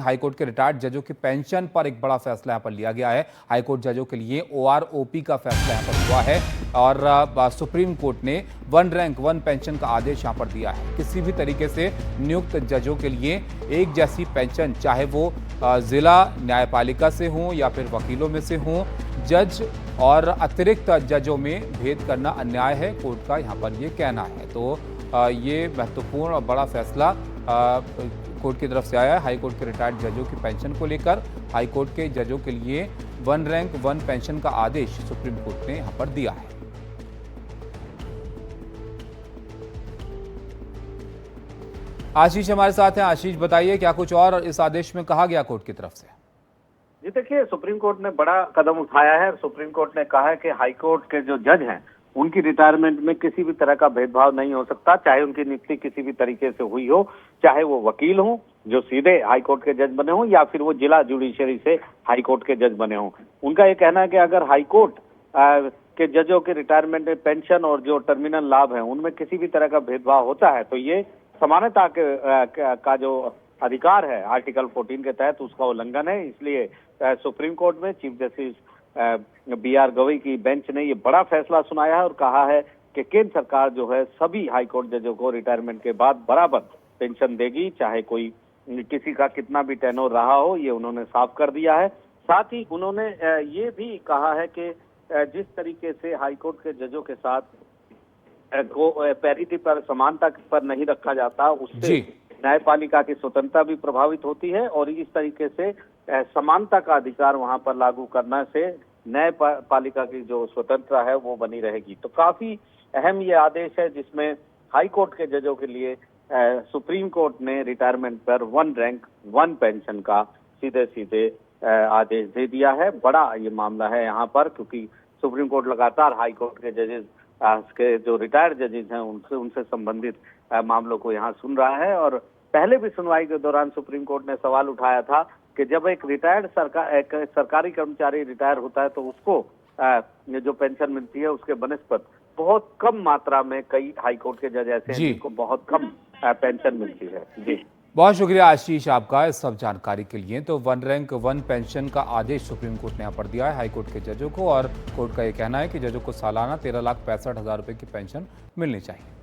High court के retired जजों की पेंशन पर एक बड़ा फैसला यहां पर लिया गया है। हाईकोर्ट जजों के लिए ओआरओपी का फैसला यहां पर हुआ है और सुप्रीम कोर्ट ने वन रैंक वन पेंशन का आदेश यहां पर दिया है। किसी भी तरीके से नियुक्त जजों के लिए एक जैसी पेंशन, चाहे वो जिला न्यायपालिका से हो या फिर वकीलों में से हो, जज और अतिरिक्त जजों में भेद करना अन्याय है, कोर्ट का यहां पर यह कहना है। तो ये महत्वपूर्ण और बड़ा फैसला कोर्ट की तरफ से आया है। हाईकोर्ट के रिटायर्ड जजों की पेंशन को लेकर हाईकोर्ट के जजों के लिए वन रैंक वन पेंशन का आदेश सुप्रीम कोर्ट ने यहां पर दिया है। आशीष हमारे साथ हैं। आशीष, बताइए क्या कुछ और इस आदेश में कहा गया कोर्ट की तरफ से? जी देखिए, सुप्रीम कोर्ट ने बड़ा कदम उठाया है। सुप्रीम कोर्ट ने कहा है कि हाईकोर्ट के जो जज हैं उनकी रिटायरमेंट में किसी भी तरह का भेदभाव नहीं हो सकता, चाहे उनकी नियुक्ति किसी भी तरीके से हुई हो, चाहे वो वकील हो जो सीधे हाईकोर्ट के जज बने हो या फिर वो जिला जुडिशरी से हाईकोर्ट के जज बने हो। उनका ये कहना है कि अगर हाईकोर्ट के जजों के रिटायरमेंट में पेंशन और जो टर्मिनल लाभ है उनमें किसी भी तरह का भेदभाव होता है तो ये समानता का जो अधिकार है आर्टिकल 14 के तहत उसका उल्लंघन है। इसलिए सुप्रीम कोर्ट में चीफ जस्टिस BR गवई की बेंच ने ये बड़ा फैसला सुनाया है और कहा है कि केंद्र सरकार जो है सभी हाईकोर्ट जजों को रिटायरमेंट के बाद बराबर पेंशन देगी, चाहे कोई किसी का कितना भी टेन्योर रहा हो, ये उन्होंने साफ कर दिया है। साथ ही उन्होंने ये भी कहा है कि जिस तरीके से हाईकोर्ट के जजों के साथ को पैरिटी पर समानता पर नहीं रखा जाता, उससे न्यायपालिका की स्वतंत्रता भी प्रभावित होती है और इस तरीके से समानता का अधिकार वहां पर लागू करने से न्यायपालिका की जो स्वतंत्रता है वो बनी रहेगी। तो काफी अहम ये आदेश है जिसमें हाई कोर्ट के जजों के लिए सुप्रीम कोर्ट ने रिटायरमेंट पर वन रैंक वन पेंशन का सीधे सीधे आदेश दे दिया है। बड़ा ये मामला है यहाँ पर, क्योंकि सुप्रीम कोर्ट लगातार हाई कोर्ट के जजेस के जो रिटायर्ड जजेस हैं उनसे संबंधित मामलों को यहाँ सुन रहा है। और पहले भी सुनवाई के दौरान सुप्रीम कोर्ट ने सवाल उठाया था कि जब एक सरकारी कर्मचारी रिटायर होता है तो उसको जो पेंशन मिलती है उसके बनिस्पत बहुत कम मात्रा में कई हाईकोर्ट के जज ऐसे हैं जिनको बहुत कम पेंशन मिलती है। जी, बहुत शुक्रिया आशीष आपका इस सब जानकारी के लिए। तो वन रैंक वन पेंशन का आदेश सुप्रीम कोर्ट ने यहाँ पर दिया है हाईकोर्ट के जजों को और कोर्ट का ये कहना है कि जजों को सालाना 13,65,000 रुपए की पेंशन मिलनी चाहिए।